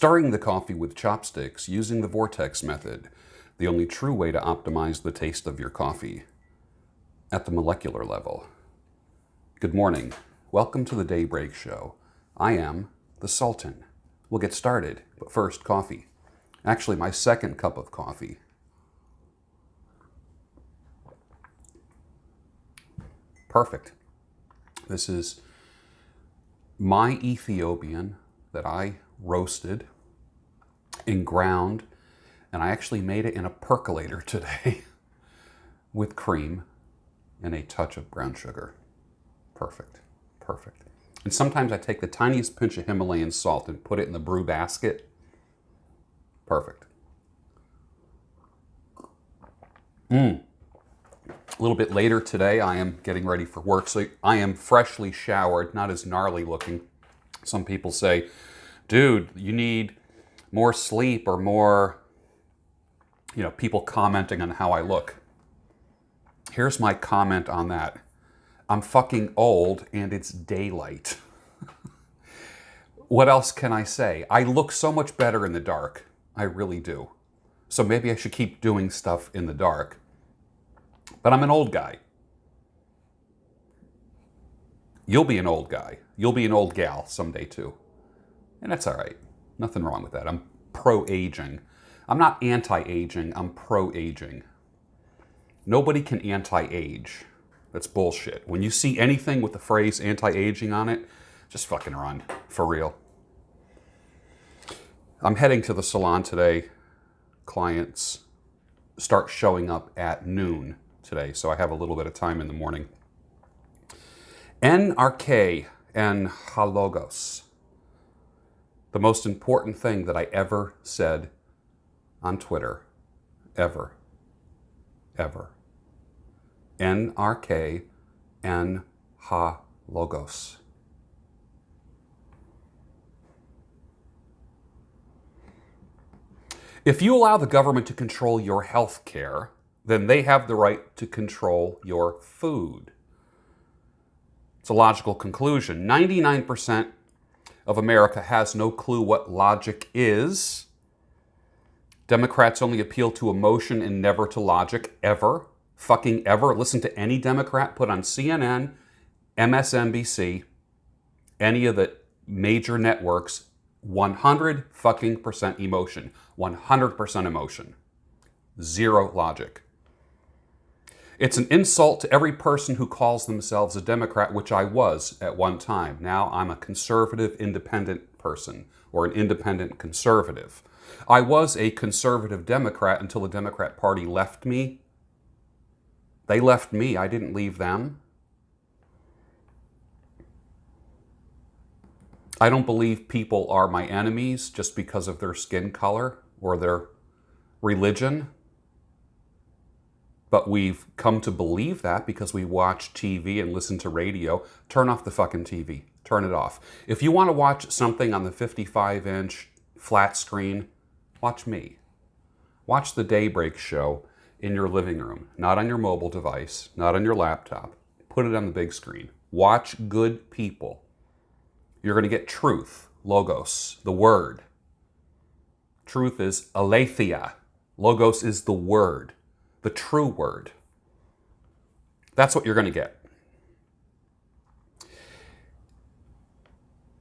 Stirring the coffee with chopsticks using the vortex method, the only true way to optimize the taste of your coffee at the molecular level. Good morning. Welcome to the Daybreak Show. I am the Sultan. We'll get started, but first, coffee. Actually, my second cup of coffee. Perfect. This is my Ethiopian that I roasted and ground, and I actually made it in a percolator today with cream and a touch of brown sugar. Perfect, perfect. And sometimes I take the tiniest pinch of Himalayan salt and put it in the brew basket. Perfect. A little bit later today, I am getting ready for work, so I am freshly showered, not as gnarly looking. Some people say, dude, you need more sleep or more, people commenting on how I look. Here's my comment on that. I'm fucking old and it's daylight. What else can I say? I look so much better in the dark. I really do. So maybe I should keep doing stuff in the dark. But I'm an old guy. You'll be an old guy. You'll be an old gal someday too. And that's all right. Nothing wrong with that. I'm pro-aging. I'm not anti-aging. I'm pro-aging. Nobody can anti-age. That's bullshit. When you see anything with the phrase anti-aging on it, just fucking run. For real. I'm heading to the salon today. Clients start showing up at noon today, so I have a little bit of time in the morning. NRK and halogos. The most important thing that I ever said on Twitter. Ever. NRK and halogos. If you allow the government to control your health care, then they have the right to control your food. It's a logical conclusion. 99% of America has no clue what logic is. Democrats only appeal to emotion and never to logic, ever. Fucking ever. Listen to any Democrat, put on CNN, MSNBC, any of the major networks, 100 fucking percent emotion. 100% emotion. Zero logic. It's an insult to every person who calls themselves a Democrat, which I was at one time. Now I'm a conservative independent person, or an independent conservative. I was a conservative Democrat until the Democrat Party left me. They left me. I didn't leave them. I don't believe people are my enemies just because of their skin color or their religion. But we've come to believe that because we watch TV and listen to radio. Turn off the fucking TV. Turn it off. If you want to watch something on the 55-inch flat screen, watch me. Watch the Daybreak Show in your living room, not on your mobile device, not on your laptop. Put it on the big screen. Watch good people. You're going to get truth, logos, the word. Truth is aletheia. Logos is the word. The true word. That's what you're going to get.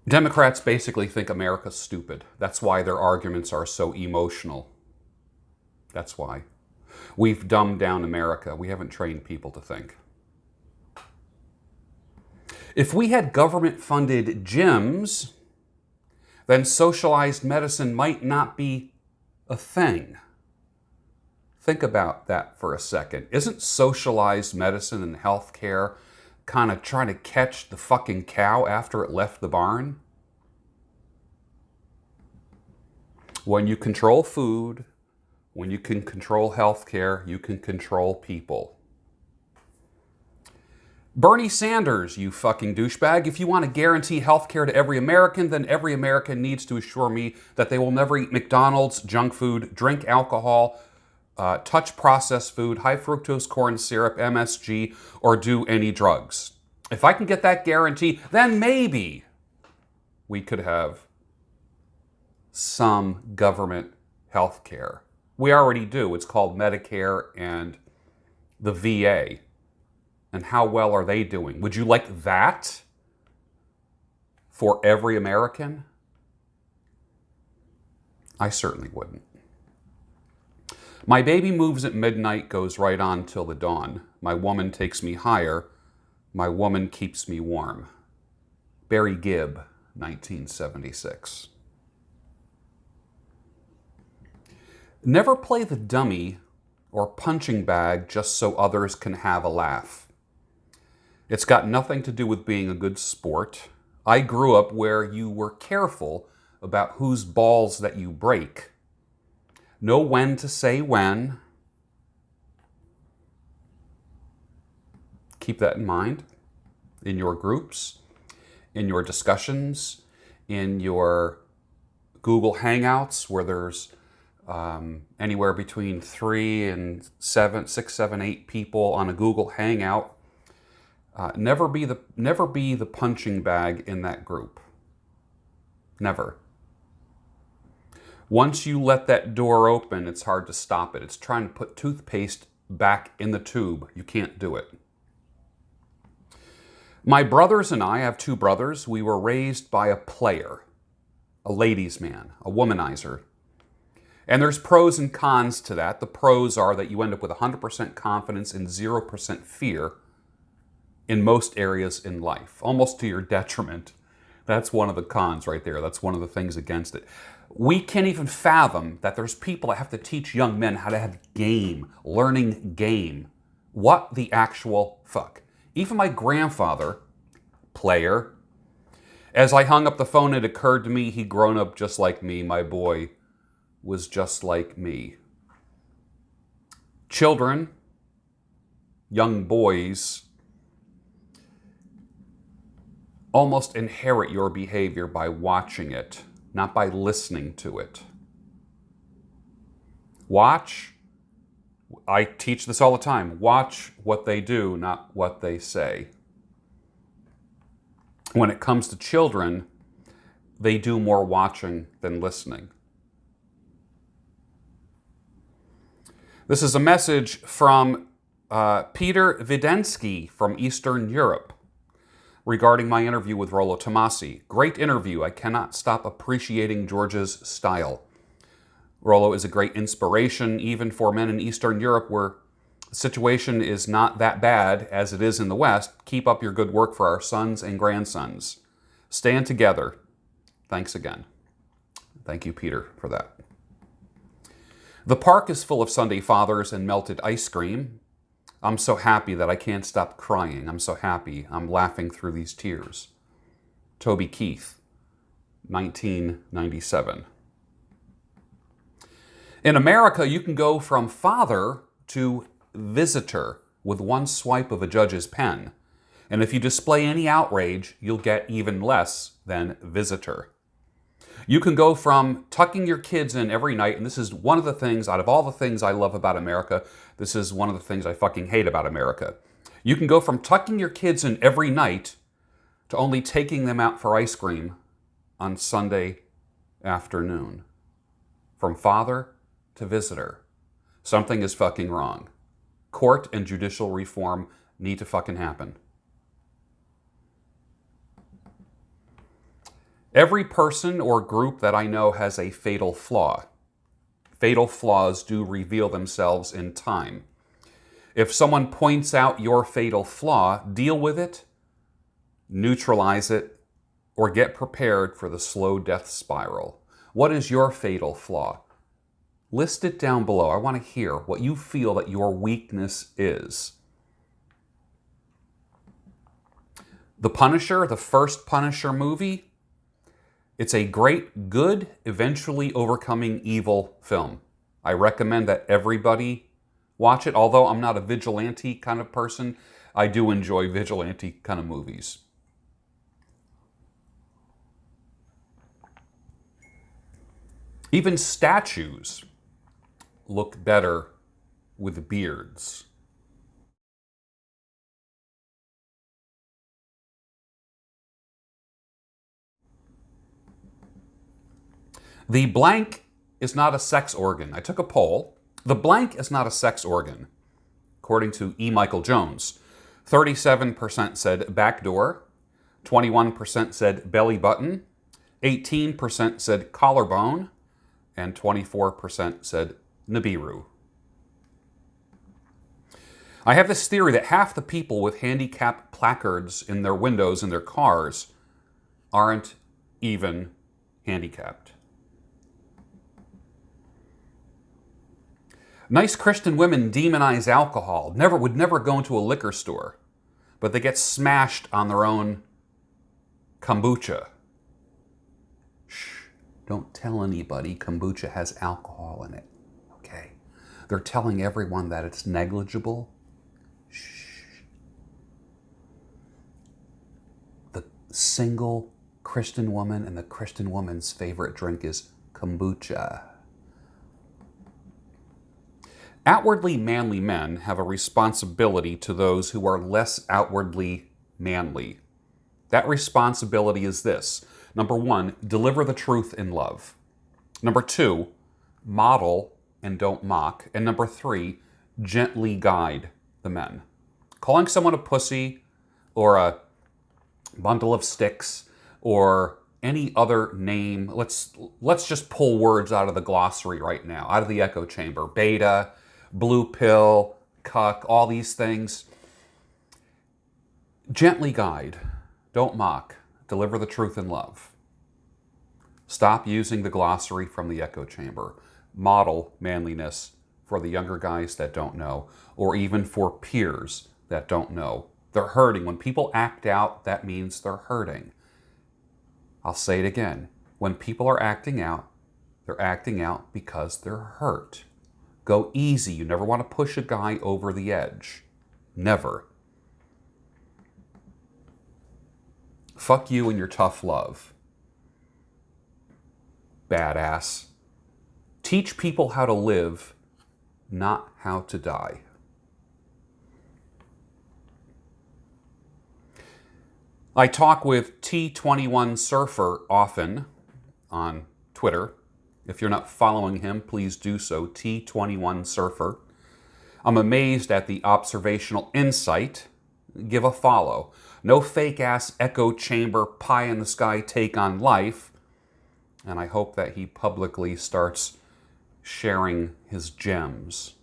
Democrats basically think America's stupid. That's why their arguments are so emotional. That's why. We've dumbed down America. We haven't trained people to think. If we had government-funded gyms, then socialized medicine might not be a thing. Think about that for a second. Isn't socialized medicine and healthcare kind of trying to catch the fucking cow after it left the barn? When you control food, when you can control healthcare, you can control people. Bernie Sanders, you fucking douchebag, if you want to guarantee health care to every American, then every American needs to assure me that they will never eat McDonald's, junk food, drink alcohol, touch processed food, high fructose corn syrup, MSG, or do any drugs. If I can get that guarantee, then maybe we could have some government health care. We already do. It's called Medicare and the VA. And how well are they doing? Would you like that for every American? I certainly wouldn't. My baby moves at midnight, goes right on till the dawn. My woman takes me higher. My woman keeps me warm. Barry Gibb, 1976. Never play the dummy or punching bag just so others can have a laugh. It's got nothing to do with being a good sport. I grew up where you were careful about whose balls that you break. Know when to say when. Keep that in mind in your groups, in your discussions, in your Google Hangouts where there's anywhere between 3 and 7, 6, 7, 8 people on a Google Hangout. Never be the punching bag in that group. Never. Once you let that door open, it's hard to stop it. It's trying to put toothpaste back in the tube. You can't do it. My brothers and I have 2 brothers. We were raised by a player, a ladies' man, a womanizer. And there's pros and cons to that. The pros are that you end up with 100% confidence and 0% fear in most areas in life, almost to your detriment. That's one of the cons right there. That's one of the things against it. We can't even fathom that there's people that have to teach young men how to have game, learning game. What the actual fuck? Even my grandfather, player, as I hung up the phone, it occurred to me he'd grown up just like me. My boy was just like me. Children, young boys, almost inherit your behavior by watching it, not by listening to it. Watch. I teach this all the time. Watch what they do, not what they say. When it comes to children, they do more watching than listening. This is a message from Peter Vidensky from Eastern Europe regarding my interview with Rollo Tomasi. Great interview. I cannot stop appreciating George's style. Rollo is a great inspiration even for men in Eastern Europe where the situation is not that bad as it is in the West. Keep up your good work for our sons and grandsons. Stand together. Thanks again. Thank you, Peter, for that. The park is full of Sunday fathers and melted ice cream. I'm so happy that I can't stop crying. I'm so happy I'm laughing through these tears. Toby Keith, 1997. In America, you can go from father to visitor with one swipe of a judge's pen. And if you display any outrage, you'll get even less than visitor. You can go from tucking your kids in every night, and this is one of the things, out of all the things I love about America, this is one of the things I fucking hate about America. You can go from tucking your kids in every night to only taking them out for ice cream on Sunday afternoon. From father to visitor. Something is fucking wrong. Court and judicial reform need to fucking happen. Every person or group that I know has a fatal flaw. Fatal flaws do reveal themselves in time. If someone points out your fatal flaw, deal with it, neutralize it, or get prepared for the slow death spiral. What is your fatal flaw? List it down below. I want to hear what you feel that your weakness is. The Punisher, the first Punisher movie, it's a great, good, eventually overcoming evil film. I recommend that everybody watch it. Although I'm not a vigilante kind of person, I do enjoy vigilante kind of movies. Even statues look better with beards. The blank is not a sex organ. I took a poll. The blank is not a sex organ, according to E. Michael Jones. 37% said back door, 21% said belly button, 18% said collarbone, and 24% said Nibiru. I have this theory that half the people with handicap placards in their windows in their cars aren't even handicapped. Nice Christian women demonize alcohol, would never go into a liquor store, but they get smashed on their own kombucha. Shh, don't tell anybody kombucha has alcohol in it, okay? They're telling everyone that it's negligible. Shh. The single Christian woman and the Christian woman's favorite drink is kombucha. Outwardly manly men have a responsibility to those who are less outwardly manly. That responsibility is this. Number one, deliver the truth in love. Number two, model and don't mock. And number three, gently guide the men. Calling someone a pussy or a bundle of sticks or any other name, let's just pull words out of the glossary right now, out of the echo chamber. Beta, blue pill, cuck, all these things. Gently guide, don't mock, deliver the truth in love. Stop using the glossary from the echo chamber. Model manliness for the younger guys that don't know, or even for peers that don't know. They're hurting. When people act out, that means they're hurting. I'll say it again. When people are acting out, they're acting out because they're hurt. Go easy. You never want to push a guy over the edge. Never. Fuck you and your tough love. Badass. Teach people how to live, not how to die. I talk with T21 Surfer often on Twitter. If you're not following him, please do so, T21 Surfer. I'm amazed at the observational insight. Give a follow. No fake-ass echo chamber, pie-in-the-sky take on life. And I hope that he publicly starts sharing his gems.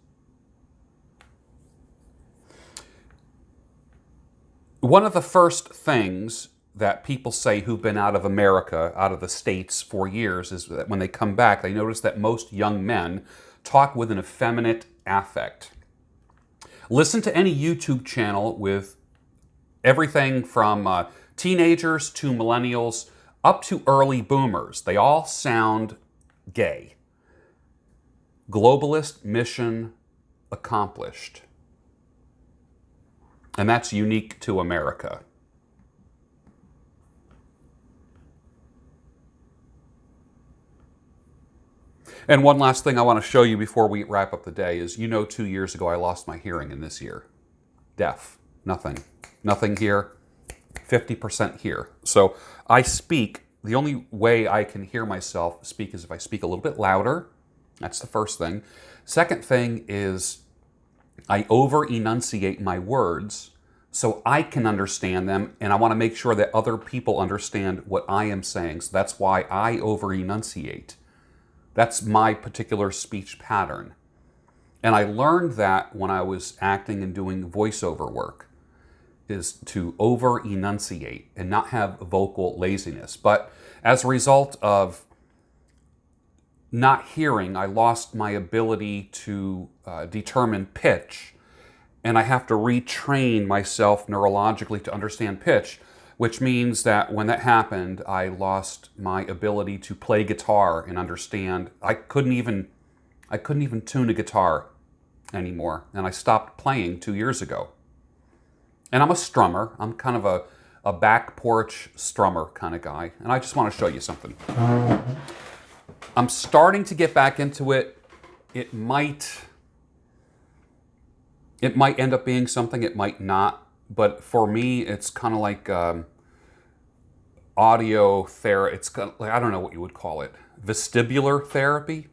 One of the first things that people say who've been out of America, out of the States for years, is that when they come back, they notice that most young men talk with an effeminate affect. Listen to any YouTube channel with everything from teenagers to millennials up to early boomers. They all sound gay. Globalist mission accomplished. And that's unique to America. And one last thing I want to show you before we wrap up the day is, 2 years ago I lost my hearing, and this year, deaf, nothing. Nothing here, 50% here. So I speak, the only way I can hear myself speak is if I speak a little bit louder. That's the first thing. Second thing is I over-enunciate my words so I can understand them, and I want to make sure that other people understand what I am saying. So that's why I over-enunciate. That's my particular speech pattern. And I learned that when I was acting and doing voiceover work, is to over-enunciate and not have vocal laziness. But as a result of not hearing, I lost my ability to determine pitch, and I have to retrain myself neurologically to understand pitch, which means that when that happened, I lost my ability to play guitar and understand. I couldn't even tune a guitar anymore, and I stopped playing 2 years ago. And I'm a strummer. I'm kind of a back porch strummer kind of guy, and I just want to show you something. I'm starting to get back into it. It might end up being something, it might not. But for me, it's kind of like audio therapy. It's got, like, I don't know what you would call it. Vestibular therapy,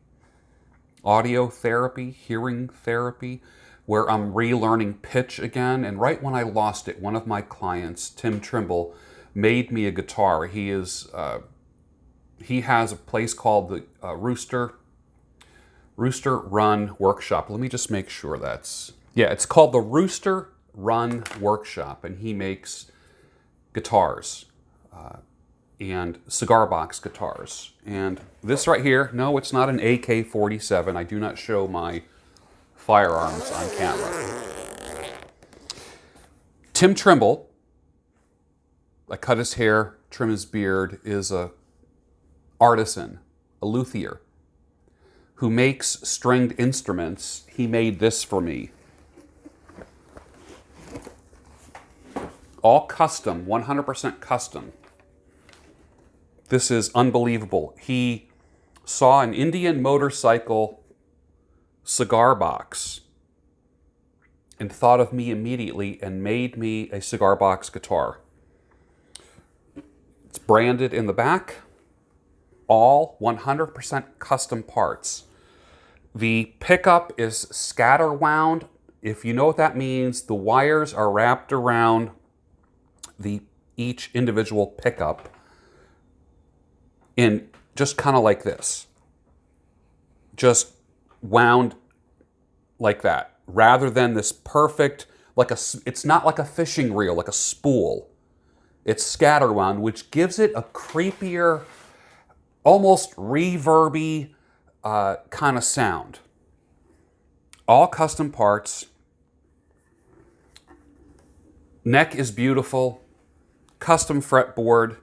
audio therapy, hearing therapy, where I'm relearning pitch again. And right when I lost it, one of my clients, Tim Trimble, made me a guitar. He has a place called the Rooster Run Workshop. Let me just make sure that's, yeah, it's called the Rooster Run Workshop, and he makes guitars and cigar box guitars. And this right here, no, it's not an AK-47. I do not show my firearms on camera. Tim Trimble, I cut his hair, trim his beard, is a artisan, a luthier, who makes stringed instruments. He made this for me. All custom, 100% custom. This is unbelievable. He saw an Indian motorcycle cigar box and thought of me immediately and made me a cigar box guitar. It's branded in the back, all 100% custom parts. The pickup is scatter wound. If you know what that means, the wires are wrapped around each individual pickup in just kind of like this. Just wound like that, rather than this perfect, it's not like a fishing reel, like a spool. It's scatter wound, which gives it a creepier, almost reverby kind of sound. All custom parts. Neck is beautiful. Custom fretboard.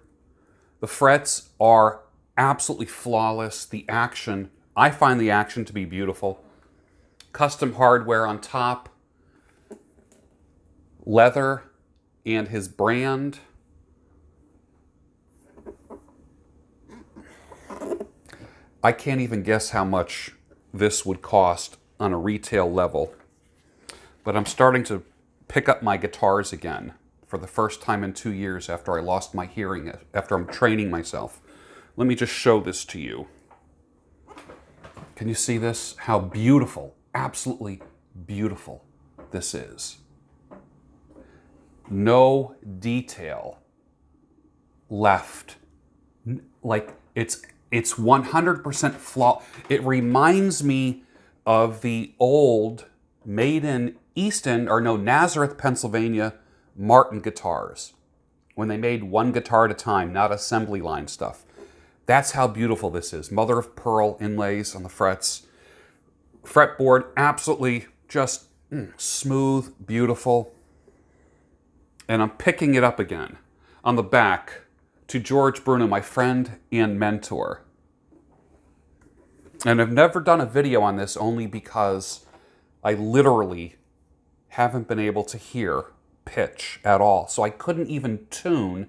The frets are absolutely flawless. The action, I find the action to be beautiful. Custom hardware on top. Leather and his brand. I can't even guess how much this would cost on a retail level. But I'm starting to pick up my guitars again for the first time in 2 years after I lost my hearing, after I'm training myself. Let me just show this to you. Can you see this? How beautiful, absolutely beautiful this is. No detail left. Like, it's 100% flaw. It reminds me of the old made in Nazareth, Pennsylvania Martin guitars, when they made one guitar at a time, not assembly line stuff. That's how beautiful this is. Mother of pearl inlays on the frets. Fretboard, absolutely just smooth, beautiful. And I'm picking it up again on the back to George Bruno, my friend and mentor. And I've never done a video on this only because I literally haven't been able to hear pitch at all. So I couldn't even tune,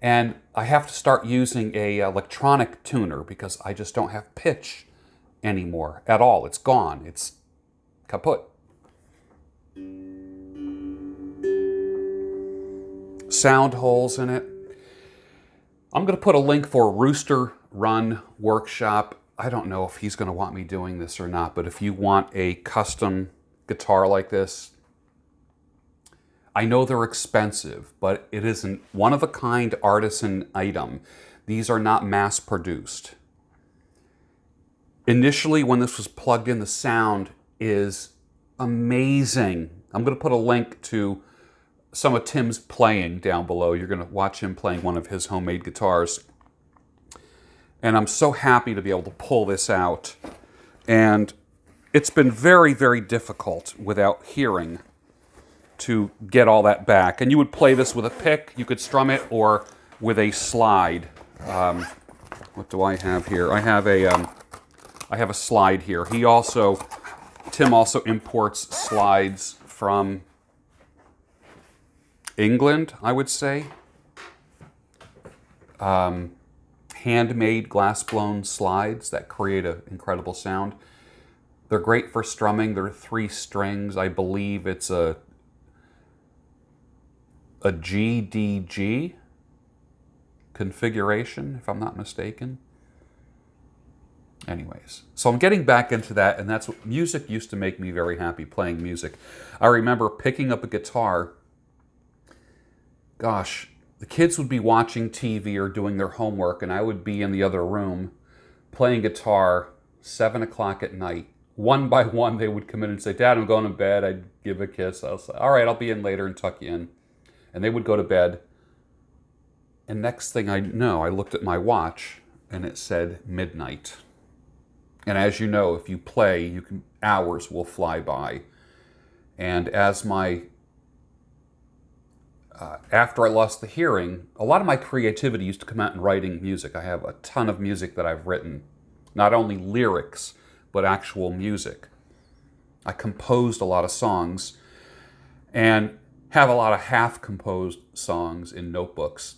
and I have to start using a electronic tuner because I just don't have pitch anymore at all. It's gone. It's kaput. Sound holes in it. I'm going to put a link for Rooster Run Workshop. I don't know if he's going to want me doing this or not, but if you want a custom guitar like this, I know they're expensive, but it is a one-of-a-kind artisan item. These are not mass-produced. Initially, when this was plugged in, the sound is amazing. I'm going to put a link to some of Tim's playing down below. You're going to watch him playing one of his homemade guitars. And I'm so happy to be able to pull this out. And it's been very, very difficult without hearing to get all that back. And you would play this with a pick, you could strum it, or with a slide. What do I have here? I have a slide here. Tim also imports slides from England, I would say. Handmade glass-blown slides that create an incredible sound. They're great for strumming. They're 3 strings. I believe it's a GDG. configuration, if I'm not mistaken. Anyways, so I'm getting back into that, and that's what music used to make me very happy, playing music. I remember picking up a guitar. Gosh, the kids would be watching TV or doing their homework, and I would be in the other room playing guitar, 7 o'clock at night. One by one, they would come in and say, "Dad, I'm going to bed." I'd give a kiss. I'll say, "All right, I'll be in later," and tuck you in. And they would go to bed. And next thing I know, I looked at my watch, and it said midnight. And as you know, if you play, hours will fly by. And as after I lost the hearing, a lot of my creativity used to come out in writing music. I have a ton of music that I've written, not only lyrics, but actual music. I composed a lot of songs and have a lot of half-composed songs in notebooks,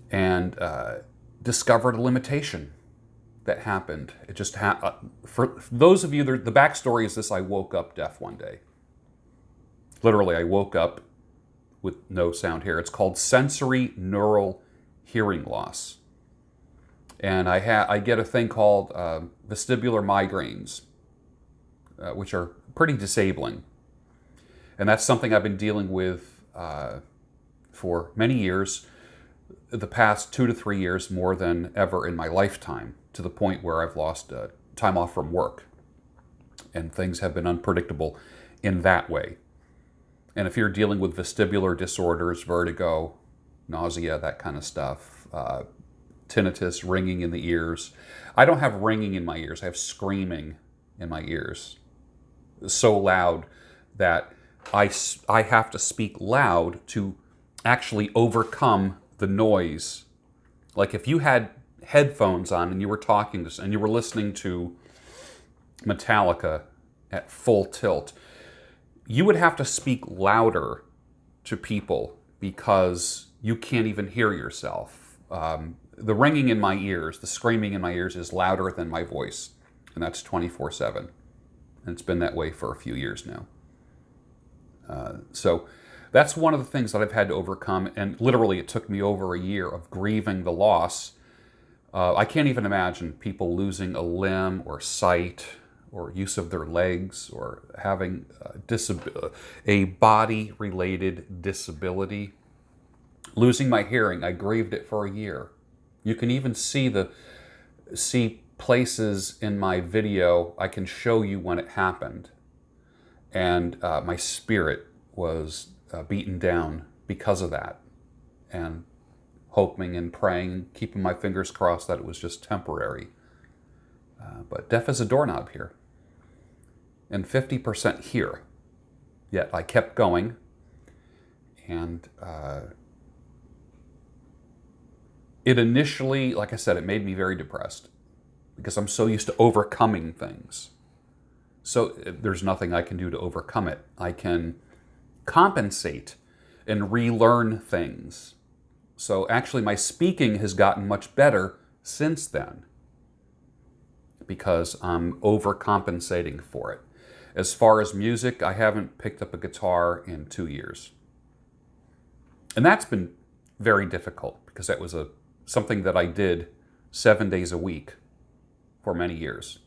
and discovered a limitation that happened. It just for those of you, the backstory is this: I woke up deaf one day. Literally, I woke up with no sound here. It's called sensory neural hearing loss. And I get a thing called vestibular migraines, which are pretty disabling. And that's something I've been dealing with for many years, the past 2 to 3 years, more than ever in my lifetime, to the point where I've lost time off from work. And things have been unpredictable in that way. And if you're dealing with vestibular disorders, vertigo, nausea, that kind of stuff, tinnitus, ringing in the ears. I don't have ringing in my ears. I have screaming in my ears. So loud that I have to speak loud to actually overcome the noise. Like if you had headphones on and you were talking to, and you were listening to Metallica at full tilt, you would have to speak louder to people because you can't even hear yourself. The ringing in my ears, the screaming in my ears is louder than my voice, and that's 24/7. And it's been that way for a few years now. So that's one of the things that I've had to overcome, and literally it took me over a year of grieving the loss. I can't even imagine people losing a limb or sight or use of their legs or having a body-related disability. Losing my hearing, I grieved it for a year. You can even see places in my video. I can show you when it happened. And my spirit was beaten down because of that. And hoping and praying, keeping my fingers crossed that it was just temporary. But deaf as a doorknob here. And 50% here. Yet I kept going. And it initially, like I said, it made me very depressed because I'm so used to overcoming things. So there's nothing I can do to overcome it. I can compensate and relearn things. So actually my speaking has gotten much better since then because I'm overcompensating for it. As far as music, I haven't picked up a guitar in 2 years. And that's been very difficult because that was something that I did 7 days a week for many years.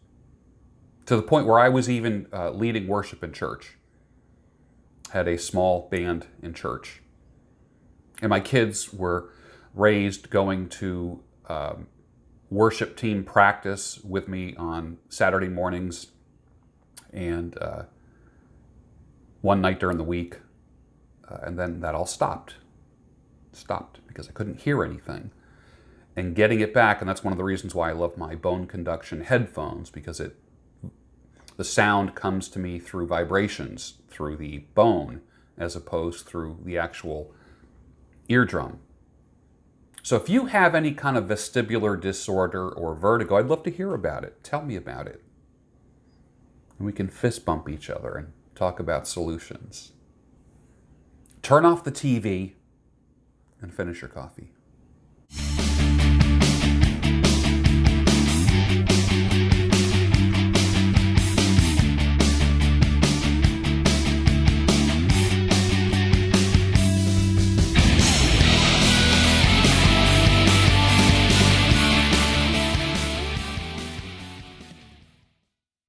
To the point where I was even leading worship in church. Had a small band in church. And my kids were raised going to worship team practice with me on Saturday mornings and one night during the week. And then that all stopped because I couldn't hear anything. And getting it back, and that's one of the reasons why I love my bone conduction headphones, because the sound comes to me through vibrations, through the bone, as opposed through the actual eardrum. So if you have any kind of vestibular disorder or vertigo, I'd love to hear about it. Tell me about it. And we can fist bump each other and talk about solutions. Turn off the TV and finish your coffee.